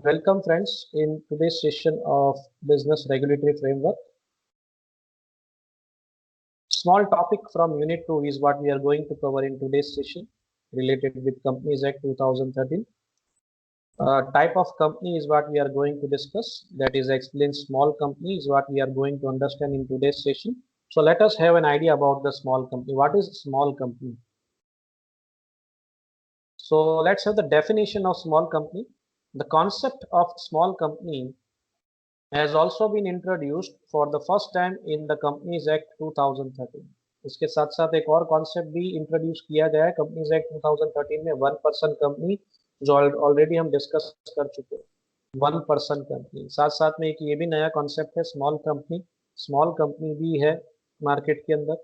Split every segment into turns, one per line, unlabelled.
Welcome friends in today's session of Business Regulatory Framework. Small topic from Unit 2 is what we are going to cover in today's session related with Companies Act 2013. Type of company is what we are going to discuss. That is explain small company is what we are going to understand in today's session. So let us have an idea about the small company. What is small company? So let's have the definition of small company. The concept of small company has also been introduced for the first time in the Companies Act 2013. इसके साथ साथ एक और concept भी introduce किया गया है companies act 2013 में, वन पर्सन कंपनी, जो ऑलरेडी हम डिस्कस कर चुके हैं। वन पर्सन कंपनी साथ साथ में एक ये भी नया कॉन्सेप्ट है स्मॉल कंपनी। स्मॉल कंपनी भी है मार्केट के अंदर।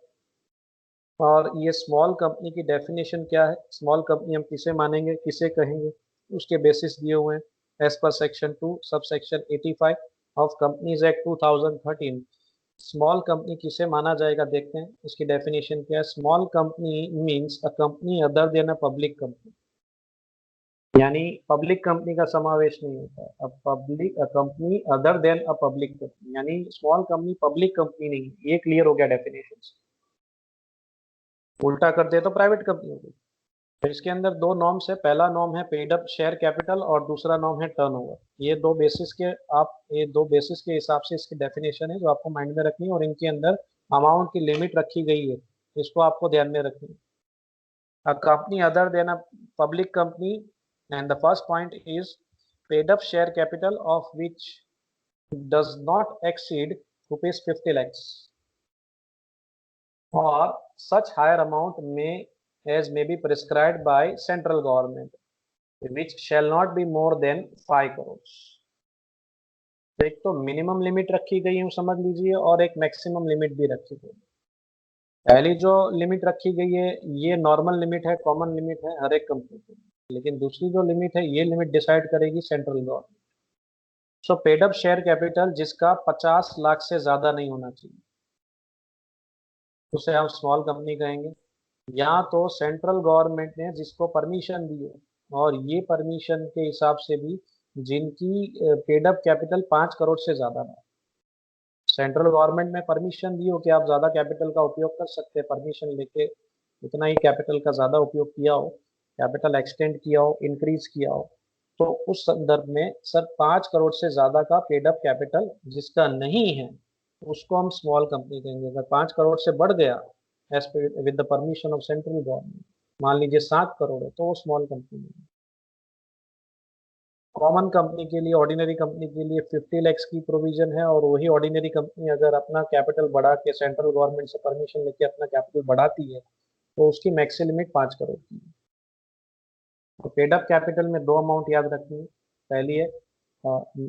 और ये स्मॉल कंपनी की डेफिनेशन क्या है, स्मॉल कंपनी हम किसे मानेंगे, किसे कहेंगे, उसके बेसिस दिए हुए हैं as per section 2 sub section 85 of companies act 2013। Small company किसे माना जाएगा देखते हैं, इसकी डेफिनेशन क्या है। Small company means a company other than a public company, यानी पब्लिक कंपनी का समावेश नहीं होता है। A company other than a public company, यानी स्मॉल कंपनी पब्लिक कंपनी नहीं। ये क्लियर हो गया डेफिनेशन से। उल्टा कर दे तो प्राइवेट कंपनी होगी। तो इसके अंदर दो नॉर्म्स है, पहला नॉर्म है पेड अप शेयर कैपिटल और दूसरा नॉर्म है टर्नओवर। ये दो बेसिस के हिसाब से इसकी डेफिनेशन है जो आपको माइंड में रखनी है, और इनके अंदर अमाउंट की लिमिट रखी गई है, इसको आपको ध्यान में रखनी है। A company other than a public company and the first point is paid up share capital of which does not exceed ₹50 lakhs or such higher amount as may be prescribed by central government, which shall not be more than 5 crores। तो एक तो minimum limit रखी गई है समझ लीजिए, और एक मैक्सिमम लिमिट भी रखी गई है। पहली जो लिमिट रखी गई है ये नॉर्मल लिमिट है, कॉमन लिमिट है हर एक कंपनी की, लेकिन दूसरी जो लिमिट है ये लिमिट डिसाइड करेगी सेंट्रल गवर्नमेंट। सो पेड अप शेयर कैपिटल जिसका 50 लाख से ज्यादा नहीं होना चाहिए, उसे हम स्मॉल कंपनी कहेंगे। या तो सेंट्रल गवर्नमेंट ने जिसको परमिशन दी है, और ये परमिशन के हिसाब से भी जिनकी पेड अप कैपिटल 5 करोड़ से ज़्यादा ना। सेंट्रल गवर्नमेंट ने परमिशन दी हो कि आप ज़्यादा कैपिटल का उपयोग कर सकते हैं, परमिशन लेके उतना ही कैपिटल का ज़्यादा उपयोग किया हो, कैपिटल एक्सटेंड किया हो, इंक्रीज किया हो, तो उस संदर्भ में सर 5 करोड़ से ज़्यादा का पेड अप कैपिटल जिसका नहीं है उसको हम स्मॉल कंपनी कहेंगे। अगर 5 करोड़ से बढ़ गया as with the permission of central government, मान लीजिए 7 करोड़ है, तो वो स्मॉल कंपनी है। कॉमन कंपनी के लिए, ऑर्डिनरी कंपनी के लिए 50 lakhs की प्रोविजन है, और वही ऑर्डिनरी कंपनी अगर अपना कैपिटल बढ़ा के सेंट्रल गवर्नमेंट से परमिशन लेके अपना कैपिटल बढ़ाती है तो उसकी मैक्सिमम लिमिट 5 करोड़ की है। तो पेड अप कैपिटल में दो अमाउंट याद रखनी है। पहली है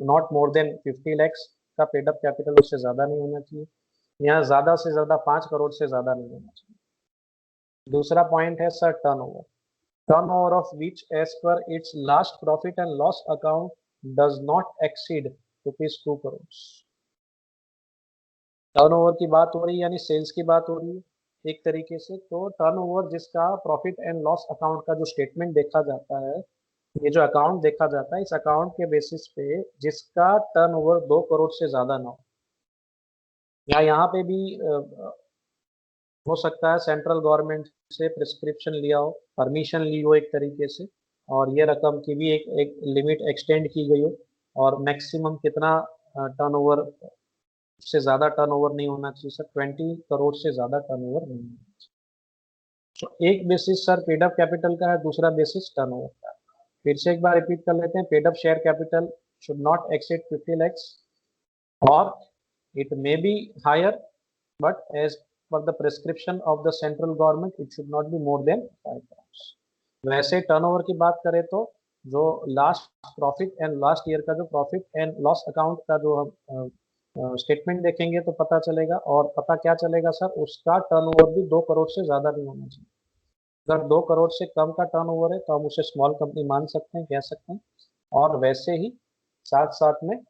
नॉट मोर देन 50 lakhs का पेड अप कैपिटल, उससे ज़्यादा नहीं होना चाहिए। यहाँ ज़्यादा से ज़्यादा 5 करोड़ से ज़्यादा नहीं होना चाहिए। दूसरा पॉइंट है sir turnover of which as per its last profit and loss account does not exceed ₹2 crore. Turnover की बात हो रही है, यानी सेल्स की बात हो रही है एक तरीके से। तो टर्नओवर जिसका प्रॉफिट एंड लॉस अकाउंट का जो स्टेटमेंट देखा जाता है, ये जो अकाउंट देखा जाता है, इस अकाउंट के बेसिस पे जिसका टर्नओवर 2 करोड़ से ज्यादा ना हो, या यहाँ पे भी हो सकता है सेंट्रल गवर्नमेंट से प्रिस्क्रिप्शन लिया हो, परमिशन ली हो एक तरीके से, और ये रकम की भी एक लिमिट एक्सटेंड की गई हो, और मैक्सिमम कितना टर्नओवर से ज़्यादा टर्नओवर नहीं होना चाहिए सर, 20 करोड़ से ज़्यादा टर्नओवर नहीं होना चाहिए। तो एक basis sir paid up capital का है, दूसरा बेसिस टर्नओवर का है। फिर से एक बार रिपीट कर लेते हैं, paid up share capital should not exceed 50 lakhs और it may be higher, but as per the prescription of the central government it should not be more than 5 crores। वैसे टर्नओवर की बात करें तो जो last profit and last year का जो profit and loss account का जो हम स्टेटमेंट देखेंगे तो पता चलेगा, और पता क्या चलेगा सर, उसका टर्नओवर भी 2 करोड़ से ज़्यादा नहीं होना चाहिए। अगर 2 करोड़ से कम का टर्नओवर है तो हम उसे स्मॉल कंपनी मान सकते हैं, कह सकते हैं। और वैसे ही साथ साथ में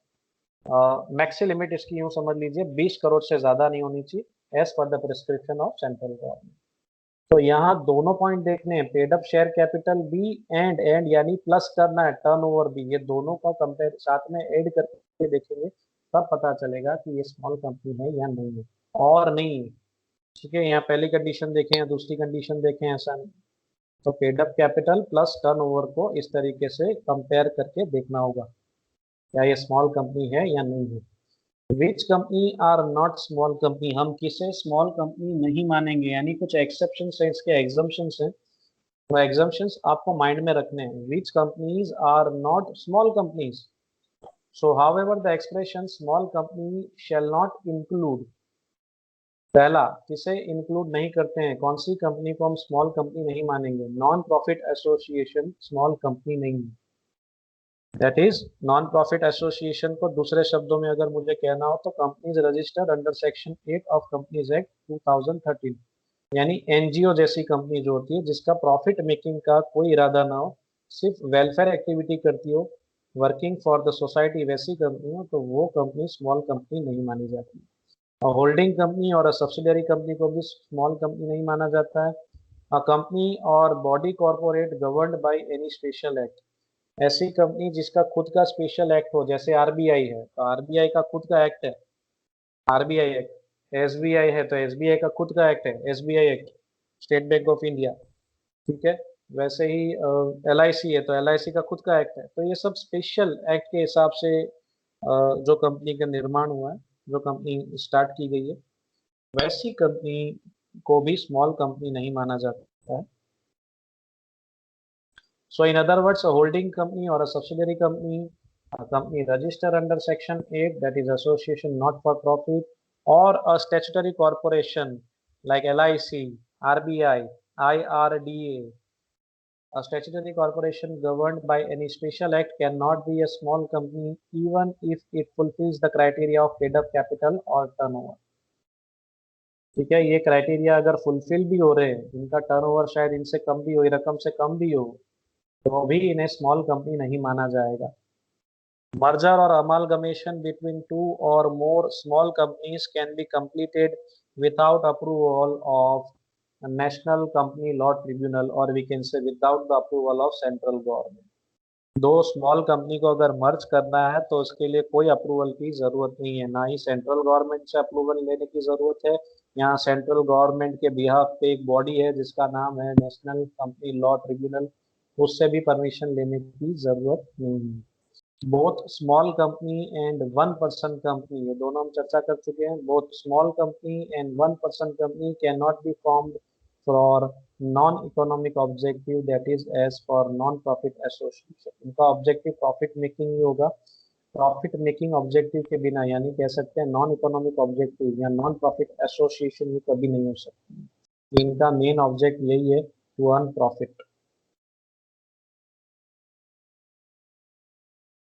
मैक्सी लिमिट इसकी यूँ समझ लीजिए 20 करोड़ से ज़्यादा नहीं होनी चाहिए as per the prescription of central government. तो यहाँ दोनों पॉइंट देखने हैं, पेड अप शेयर कैपिटल भी एंड यानी प्लस करना है टर्नओवर भी, ये दोनों का कंपेयर साथ में ऐड करके देखेंगे, तब पता चलेगा कि ये स्मॉल कंपनी है या नहीं है। और नहीं, ठीक है, यहाँ पहली कंडीशन देखें या दूसरी कंडीशन देखें, ऐसा नहीं। तो paid up capital plus turnover को इस तरीके से कंपेयर करके देखना होगा, क्या ये स्मॉल कंपनी है या नहीं है। Which company are not small company, हम किसे स्मॉल कंपनी नहीं मानेंगे, यानी कुछ एक्सेप्शन है, इसके एग्जाम्पशंस हैं, तो एग्जाम्पशंस आपको माइंड में रखने हैं। Which companies are not small companies, so however the expression small company shall not include, पहला किसे इंक्लूड नहीं करते हैं, कौन सी कंपनी को हम स्मॉल कंपनी नहीं मानेंगे, non profit association small company नहीं है। That is non profit association को दूसरे शब्दों में अगर मुझे कहना हो तो companies registered under section 8 of companies act 2013, यानी एनजीओ जैसी कंपनी जो होती है जिसका प्रॉफिट मेकिंग का कोई इरादा ना हो, सिर्फ वेलफेयर एक्टिविटी करती हो, वर्किंग फॉर द सोसाइटी, वैसी कंपनी हो, तो वो कंपनी स्मॉल कंपनी नहीं मानी जाती। और होल्डिंग कंपनी और सब्सिडियरी कंपनी को भी स्मॉल कंपनी नहीं माना जाता है। अ कंपनी और body corporate governed by any special act, ऐसी कंपनी जिसका खुद का स्पेशल एक्ट हो, जैसे आरबीआई है तो आरबीआई का खुद का एक्ट है, आरबीआई एक्ट। एसबीआई है तो एसबीआई का खुद का एक्ट है, SBI act, state bank of India, ठीक है। वैसे ही एलआईसी है तो एलआईसी का खुद का एक्ट है, तो ये सब स्पेशल एक्ट के हिसाब से जो कंपनी का निर्माण हुआ है, जो कंपनी स्टार्ट की गई है, वैसी कंपनी को भी स्मॉल कंपनी नहीं माना जाता है। So in other words, a holding company or a subsidiary company, a company registered under Section 8, that is association not for profit, or a statutory corporation like LIC, RBI, IRDA, a statutory corporation governed by any special act cannot be a small company even if it fulfills the criteria of paid up capital or turnover. ठीक है, ये criteria अगर fulfil भी हो रहे हैं, इनका turnover शायद इनसे कम भी हो, रकम से कम भी हो, तो भी इन्हें स्मॉल कंपनी नहीं माना जाएगा। Merger or amalgamation between two or more small companies can be completed without approval of a National Company Law Tribunal, or we can say without the approval of central government. दो small company को अगर मर्ज करना है तो उसके लिए कोई approval की जरूरत नहीं है, ना ही सेंट्रल गवर्नमेंट से अप्रूवल लेने की जरूरत है। यहाँ सेंट्रल गवर्नमेंट के बिहाफ पे एक बॉडी है जिसका नाम है नेशनल कंपनी लॉ ट्रिब्यूनल, उससे भी परमिशन लेने की जरूरत नहीं है। Both small company and one person company, ये दोनों हम चर्चा कर चुके हैं। Both small company and one person company can not be formed for non economic objective, that is as for non profit association. इनका ऑब्जेक्टिव प्रॉफिट मेकिंग ही होगा, प्रॉफिट मेकिंग ऑब्जेक्टिव के बिना, यानी कह सकते हैं नॉन इकोनॉमिक ऑब्जेक्टिव या नॉन प्रॉफिट एसोसिएशन ही कभी नहीं हो सकती। इनका मेन ऑब्जेक्ट यही है, टू अर्न प्रॉफिट।